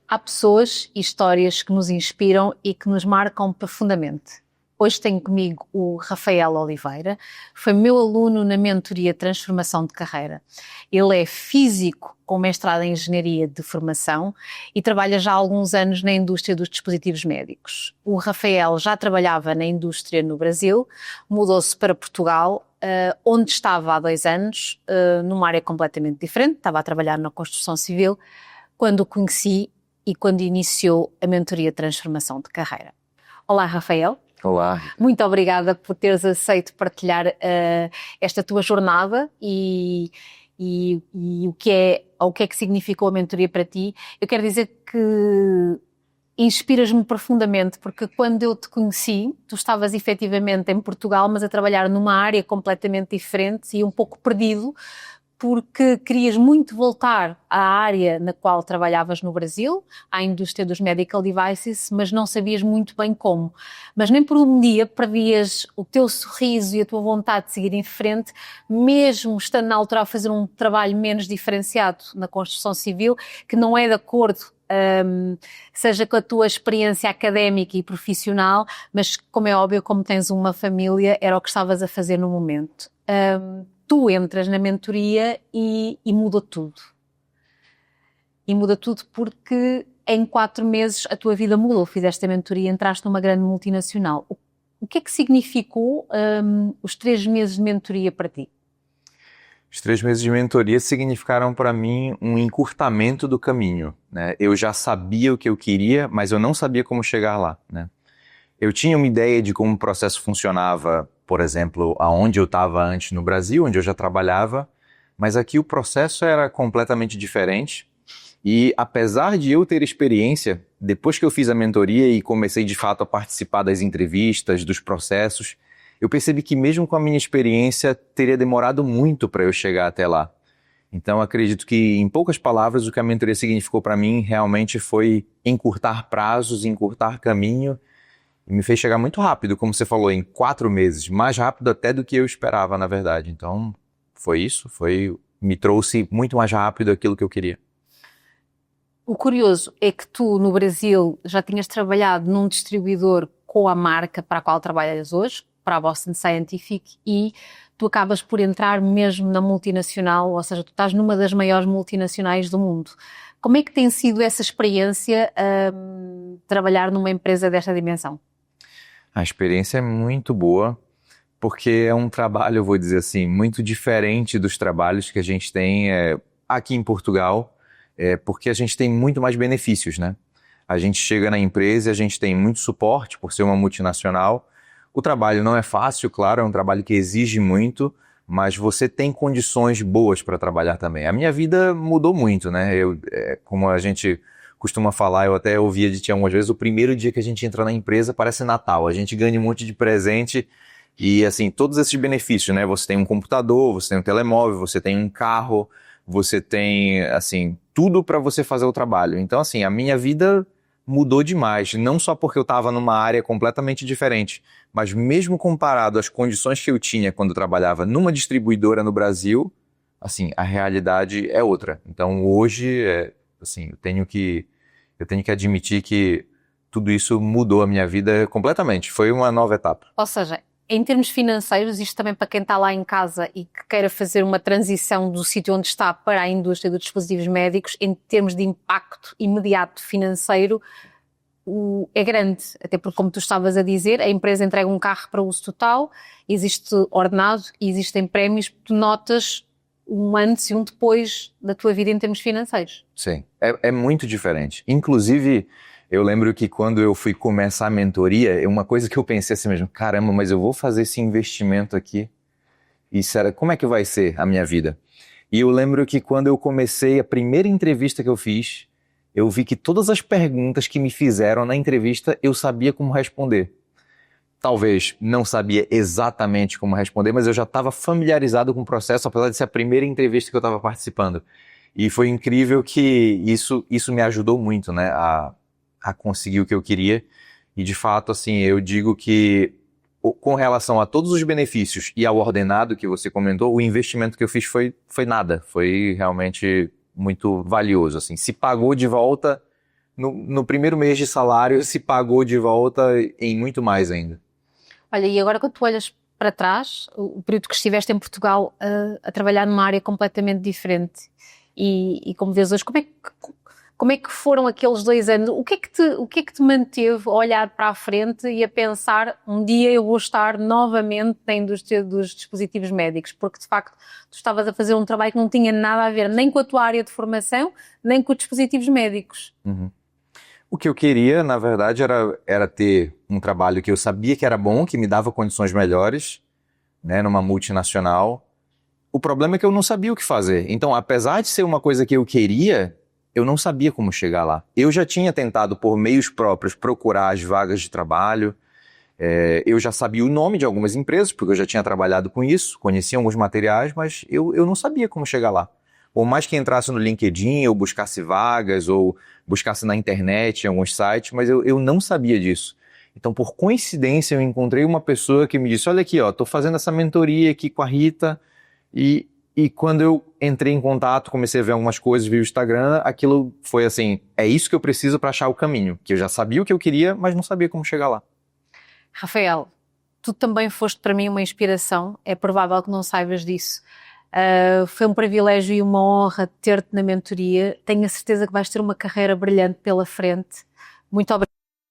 Há pessoas e histórias que nos inspiram e que nos marcam profundamente. Hoje tenho comigo o Rafael Oliveira, foi meu aluno na mentoria Transformação de Carreira. Ele é físico com mestrado em Engenharia de Formação e trabalha já há alguns anos na indústria dos dispositivos médicos. O Rafael já trabalhava na indústria no Brasil, mudou-se para Portugal, onde estava há 2 anos, numa área completamente diferente, estava a trabalhar na construção civil, quando o conheci e quando iniciou a mentoria Transformação de Carreira. Olá, Rafael. Olá. Muito obrigada por teres aceito partilhar esta tua jornada e o que é que significou a mentoria para ti. Eu quero dizer que inspiras-me profundamente, porque quando eu te conheci, tu estavas efetivamente em Portugal, mas a trabalhar numa área completamente diferente e um pouco perdido, porque querias muito voltar à área na qual trabalhavas no Brasil, à indústria dos medical devices, mas não sabias muito bem como. Mas nem por um dia perdias o teu sorriso e a tua vontade de seguir em frente, mesmo estando na altura a fazer um trabalho menos diferenciado na construção civil, que não é de acordo, seja com a tua experiência académica e profissional, mas como é óbvio, como tens uma família, era o que estavas a fazer no momento. Tu entras na mentoria e muda tudo. E muda tudo porque em 4 meses a tua vida mudou. Fizeste a mentoria, entraste numa grande multinacional. O que é que significou os 3 meses de mentoria para ti? Os 3 meses de mentoria significaram para mim um encurtamento do caminho, né? Eu já sabia o que eu queria, mas eu não sabia como chegar lá, né? Eu tinha uma ideia de como o processo funcionava, por exemplo, aonde eu estava antes no Brasil, onde eu já trabalhava, mas aqui o processo era completamente diferente. E apesar de eu ter experiência, depois que eu fiz a mentoria e comecei de fato a participar das entrevistas, dos processos, eu percebi que mesmo com a minha experiência, teria demorado muito para eu chegar até lá. Então acredito que, em poucas palavras, o que a mentoria significou para mim realmente foi encurtar prazos, encurtar caminho, e me fez chegar muito rápido, como você falou, em 4 meses, mais rápido até do que eu esperava, na verdade. Então, foi isso, me trouxe muito mais rápido aquilo que eu queria. O curioso é que tu, no Brasil, já tinhas trabalhado num distribuidor com a marca para a qual trabalhas hoje, para a Boston Scientific, e tu acabas por entrar mesmo na multinacional, ou seja, tu estás numa das maiores multinacionais do mundo. Como é que tem sido essa experiência, trabalhar numa empresa desta dimensão? A experiência é muito boa, porque é um trabalho, eu vou dizer assim, muito diferente dos trabalhos que a gente tem aqui em Portugal, porque a gente tem muito mais benefícios, né? A gente chega na empresa e a gente tem muito suporte por ser uma multinacional. O trabalho não é fácil, claro, é um trabalho que exige muito, mas você tem condições boas para trabalhar também. A minha vida mudou muito, né? Como a gente costuma falar, eu até ouvia de ti algumas vezes, o primeiro dia que a gente entra na empresa parece Natal, a gente ganha um monte de presente e assim, todos esses benefícios, né? Você tem um computador, você tem um telemóvel, você tem um carro, você tem, assim, tudo para você fazer o trabalho. Então, assim, a minha vida mudou demais, não só porque eu estava numa área completamente diferente, mas mesmo comparado às condições que eu tinha quando eu trabalhava numa distribuidora no Brasil, assim, a realidade é outra. Então, hoje, assim, eu tenho que admitir que tudo isso mudou a minha vida completamente. Foi uma nova etapa. Ou seja, em termos financeiros, isto também para quem está lá em casa e que queira fazer uma transição do sítio onde está para a indústria dos dispositivos médicos, em termos de impacto imediato financeiro, é grande. Até porque, como tu estavas a dizer, a empresa entrega um carro para uso total, existe ordenado e existem prémios, tu notas um antes e um depois da tua vida em termos financeiros. Sim, é muito diferente. Inclusive, eu lembro que quando eu fui começar a mentoria, uma coisa que eu pensei assim mesmo, caramba, mas eu vou fazer esse investimento aqui, e como é que vai ser a minha vida? E eu lembro que quando eu comecei, a primeira entrevista que eu fiz, eu vi que todas as perguntas que me fizeram na entrevista, eu sabia como responder. Talvez não sabia exatamente como responder, mas eu já estava familiarizado com o processo, apesar de ser a primeira entrevista que eu estava participando. E foi incrível que isso me ajudou muito, né, a conseguir o que eu queria. E de fato, assim, eu digo que com relação a todos os benefícios e ao ordenado que você comentou, o investimento que eu fiz foi nada. Foi realmente muito valioso, assim. Se pagou de volta no primeiro mês de salário se pagou de volta em muito mais ainda. Olha, e agora quando tu olhas para trás, o período que estiveste em Portugal a trabalhar numa área completamente diferente e como vês hoje, como é que foram aqueles 2 anos? O que é que te manteve a olhar para a frente e a pensar um dia eu vou estar novamente na indústria dos dispositivos médicos? Porque, de facto, tu estavas a fazer um trabalho que não tinha nada a ver nem com a tua área de formação, nem com os dispositivos médicos. Uhum. O que eu queria, na verdade, era ter um trabalho que eu sabia que era bom, que me dava condições melhores, né, numa multinacional. O problema é que eu não sabia o que fazer. Então, apesar de ser uma coisa que eu queria, eu não sabia como chegar lá. Eu já tinha tentado, por meios próprios, procurar as vagas de trabalho. Eu já sabia o nome de algumas empresas, porque eu já tinha trabalhado com isso, conhecia alguns materiais, mas eu não sabia como chegar lá. Por mais que entrasse no LinkedIn, ou buscasse vagas, ou buscasse na internet, em alguns sites, mas eu não sabia disso. Então, por coincidência, eu encontrei uma pessoa que me disse, olha aqui, ó, tô fazendo essa mentoria aqui com a Rita, e quando eu entrei em contato, comecei a ver algumas coisas, vi o Instagram, aquilo foi assim, é isso que eu preciso para achar o caminho, que eu já sabia o que eu queria, mas não sabia como chegar lá. Rafael, tu também foste para mim uma inspiração, é provável que não saibas disso. Foi um privilégio e uma honra ter-te na mentoria. Tenho a certeza que vais ter uma carreira brilhante pela frente. Muito obrigada.